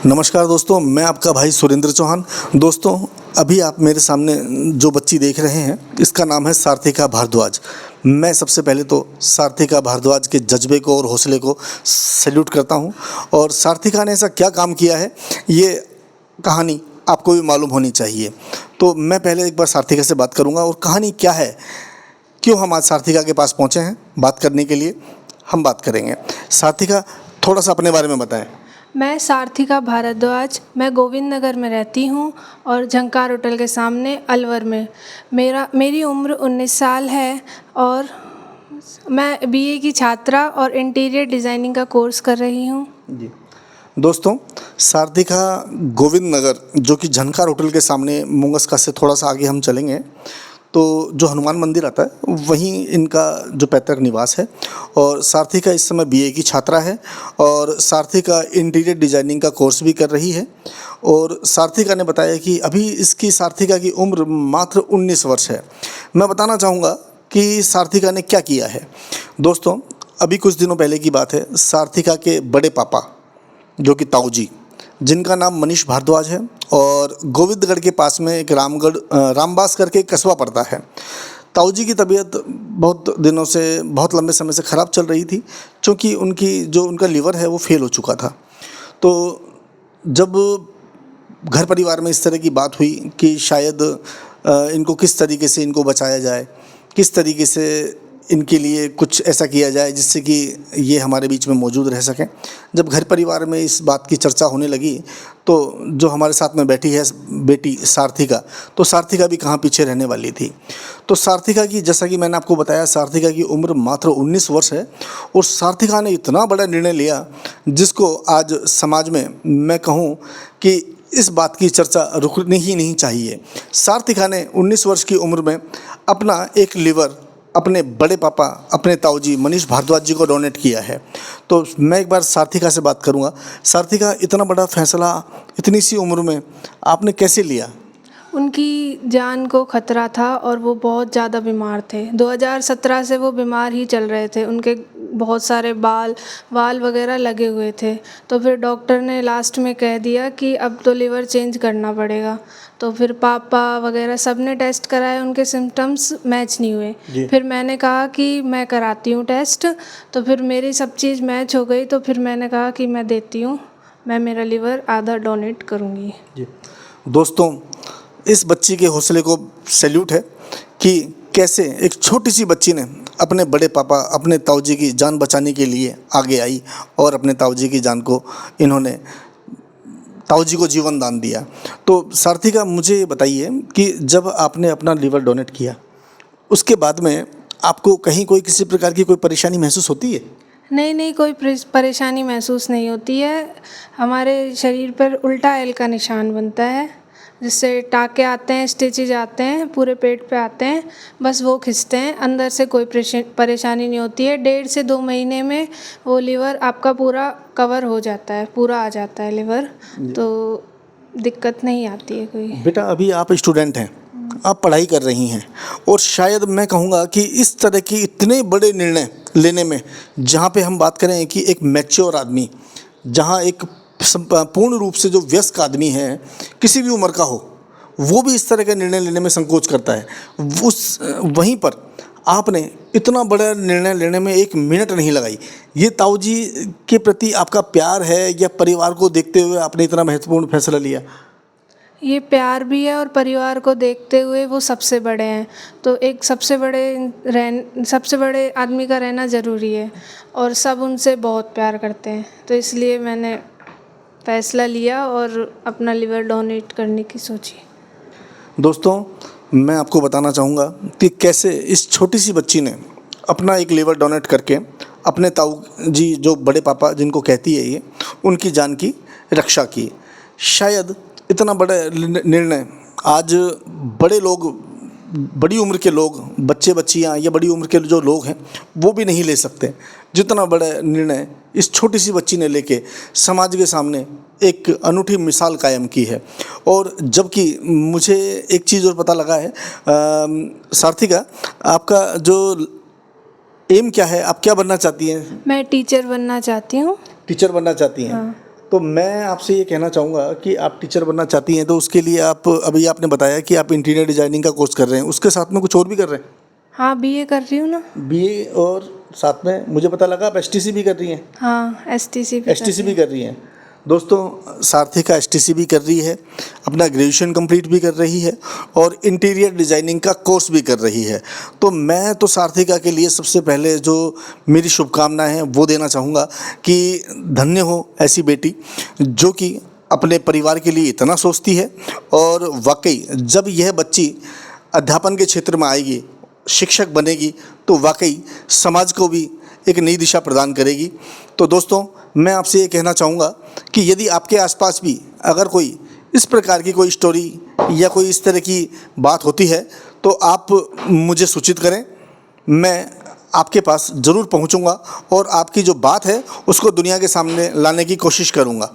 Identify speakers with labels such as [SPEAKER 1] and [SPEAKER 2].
[SPEAKER 1] नमस्कार दोस्तों, मैं आपका भाई सुरेंद्र चौहान। दोस्तों, अभी आप मेरे सामने जो बच्ची देख रहे हैं, इसका नाम है सार्थिका भारद्वाज। मैं सबसे पहले तो सार्थिका भारद्वाज के जज्बे को और हौसले को सैल्यूट करता हूं। और सार्थिका ने ऐसा क्या काम किया है, ये कहानी आपको भी मालूम होनी चाहिए। तो मैं पहले एक बार सार्थिका से बात करूंगा और कहानी क्या है, क्यों हम आज सार्थिका के पास पहुंचे हैं बात करने के लिए, हम बात करेंगे। सार्थिका, थोड़ा सा अपने बारे में बताएं।
[SPEAKER 2] मैं सार्थिका भारद्वाज, मैं गोविंद नगर में रहती हूँ और झंकार होटल के सामने अलवर में। मेरी उम्र 19 साल है और मैं बीए की छात्रा और इंटीरियर डिज़ाइनिंग का कोर्स कर रही हूँ।
[SPEAKER 1] जी दोस्तों, सार्थिका गोविंद नगर, जो कि झनकार होटल के सामने मुंगसका से थोड़ा सा आगे हम चलेंगे तो जो हनुमान मंदिर आता है वहीं इनका जो पैतृक निवास है। और सार्थिका इस समय बीए की छात्रा है और सार्थिका इंटीरियर डिजाइनिंग का कोर्स भी कर रही है। और सार्थिका ने बताया कि अभी सार्थिका की उम्र मात्र 19 वर्ष है। मैं बताना चाहूँगा कि सार्थिका ने क्या किया है। दोस्तों, अभी कुछ दिनों पहले की बात है, सार्थिका के बड़े पापा जो कि ताऊ जी, जिनका नाम मनीष भारद्वाज है, और गोविंदगढ़ के पास में एक रामबास करके एक कस्बा पड़ता है। ताऊ जी की तबीयत बहुत दिनों से, बहुत लंबे समय से ख़राब चल रही थी, क्योंकि उनका लीवर है वो फेल हो चुका था। तो जब घर परिवार में इस तरह की बात हुई कि शायद इनको किस तरीके से इनको बचाया जाए, किस तरीके से इनके लिए कुछ ऐसा किया जाए जिससे कि ये हमारे बीच में मौजूद रह सकें। जब घर परिवार में इस बात की चर्चा होने लगी तो जो हमारे साथ में बैठी है बेटी सार्थिका, तो सार्थिका भी कहाँ पीछे रहने वाली थी। तो सार्थिका की, जैसा कि मैंने आपको बताया, सार्थिका की उम्र मात्र 19 वर्ष है और सार्थिका ने इतना बड़ा निर्णय लिया जिसको आज समाज में मैं कहूँ कि इस बात की चर्चा रुकनी ही नहीं चाहिए। सार्थिका ने 19 वर्ष की उम्र में अपना एक लीवर अपने बड़े पापा, अपने ताऊ जी मनीष भारद्वाज जी को डोनेट किया है। तो मैं एक बार सार्थिका से बात करूंगा। सार्थिका, इतना बड़ा फैसला इतनी सी उम्र में आपने कैसे लिया?
[SPEAKER 2] उनकी जान को खतरा था और वो बहुत ज़्यादा बीमार थे। 2017 से वो बीमार ही चल रहे थे। उनके बहुत सारे वाल वगैरह लगे हुए थे। तो फिर डॉक्टर ने लास्ट में कह दिया कि अब तो लीवर चेंज करना पड़ेगा। तो फिर पापा वगैरह सब ने टेस्ट कराए, उनके सिम्टम्स मैच नहीं हुए। फिर मैंने कहा कि मैं कराती हूँ टेस्ट। तो फिर मेरी सब चीज़ मैच हो गई। तो फिर मैंने कहा कि मैं देती हूँ, मैं मेरा लीवर आधा डोनेट करूँगी।
[SPEAKER 1] जी दोस्तों, इस बच्ची के हौसले को सैल्यूट है कि कैसे एक छोटी सी बच्ची ने अपने बड़े पापा, अपने ताऊ जी की जान बचाने के लिए आगे आई और अपने ताऊ जी की जान को ताऊ जी को जीवन दान दिया। तो सार्थिका, मुझे ये बताइए कि जब आपने अपना लीवर डोनेट किया, उसके बाद में आपको कहीं कोई किसी प्रकार की कोई परेशानी महसूस होती है?
[SPEAKER 2] नहीं, कोई परेशानी महसूस नहीं होती है। हमारे शरीर पर उल्टा एल का निशान बनता है, जिससे टाँके आते हैं, स्टिचेज आते हैं, पूरे पेट पे आते हैं, बस वो खिंचते हैं। अंदर से कोई परेशानी नहीं होती है। 1.5 से 2 महीने में वो लीवर आपका पूरा कवर हो जाता है, पूरा आ जाता है लीवर, तो दिक्कत नहीं आती है कोई।
[SPEAKER 1] बेटा, अभी आप स्टूडेंट हैं, आप पढ़ाई कर रही हैं, और शायद मैं कहूँगा कि इस तरह की इतने बड़े निर्णय लेने में, जहाँ पे हम बात करें कि एक मैच्योर आदमी, जहाँ एक पूर्ण रूप से जो वयस्क आदमी है, किसी भी उम्र का हो, वो भी इस तरह का निर्णय लेने में संकोच करता है। वहीं पर आपने इतना बड़ा निर्णय लेने में 1 मिनट नहीं लगाई। ये ताऊ जी के प्रति आपका प्यार है या परिवार को देखते हुए आपने इतना महत्वपूर्ण फैसला लिया?
[SPEAKER 2] ये प्यार भी है और परिवार को देखते हुए वो सबसे बड़े हैं, तो एक सबसे बड़े आदमी का रहना ज़रूरी है और सब उनसे बहुत प्यार करते हैं। तो इसलिए मैंने फ़ैसला लिया और अपना लीवर डोनेट करने की सोची।
[SPEAKER 1] दोस्तों, मैं आपको बताना चाहूँगा कि कैसे इस छोटी सी बच्ची ने अपना एक लीवर डोनेट करके अपने ताऊ जी, जो बड़े पापा जिनको कहती है ये, उनकी जान की रक्षा की। शायद इतना बड़ा निर्णय आज बड़े लोग, बड़ी उम्र के लोग, बच्चे बच्चियाँ या बड़ी उम्र के जो लोग हैं, वो भी नहीं ले सकते। जितना बड़ा निर्णय इस छोटी सी बच्ची ने लेके समाज के सामने एक अनूठी मिसाल कायम की है। और जबकि मुझे एक चीज़ और पता लगा है, सार्थिका, आपका जो एम क्या है, आप क्या बनना चाहती हैं?
[SPEAKER 2] मैं टीचर बनना चाहती हूँ।
[SPEAKER 1] टीचर बनना चाहती हैं?
[SPEAKER 2] हाँ।
[SPEAKER 1] तो मैं आपसे ये कहना चाहूँगा कि आप टीचर बनना चाहती हैं तो उसके लिए आप, अभी आपने बताया कि आप इंटीरियर डिज़ाइनिंग का कोर्स कर रहे हैं, उसके साथ में कुछ और भी कर रहे हैं?
[SPEAKER 2] हाँ, बीए कर रही हूँ ना।
[SPEAKER 1] बीए, और साथ में मुझे पता लगा आप एसटीसी भी कर रही हैं।
[SPEAKER 2] हाँ, एसटीसी भी
[SPEAKER 1] एसटीसी भी कर रही हैं। दोस्तों, सारथिका एसटीसी भी कर रही है, अपना ग्रेजुएशन कंप्लीट भी कर रही है और इंटीरियर डिज़ाइनिंग का कोर्स भी कर रही है। तो मैं तो सारथिका के लिए सबसे पहले जो मेरी शुभकामनाएं हैं वो देना चाहूँगा कि धन्य हो ऐसी बेटी जो कि अपने परिवार के लिए इतना सोचती है। और वाकई जब यह बच्ची अध्यापन के क्षेत्र में आएगी, शिक्षक बनेगी, तो वाकई समाज को भी एक नई दिशा प्रदान करेगी। तो दोस्तों, मैं आपसे ये कहना चाहूँगा कि यदि आपके आसपास भी अगर कोई इस प्रकार की कोई स्टोरी या कोई इस तरह की बात होती है तो आप मुझे सूचित करें, मैं आपके पास ज़रूर पहुँचूँगा और आपकी जो बात है उसको दुनिया के सामने लाने की कोशिश करूँगा।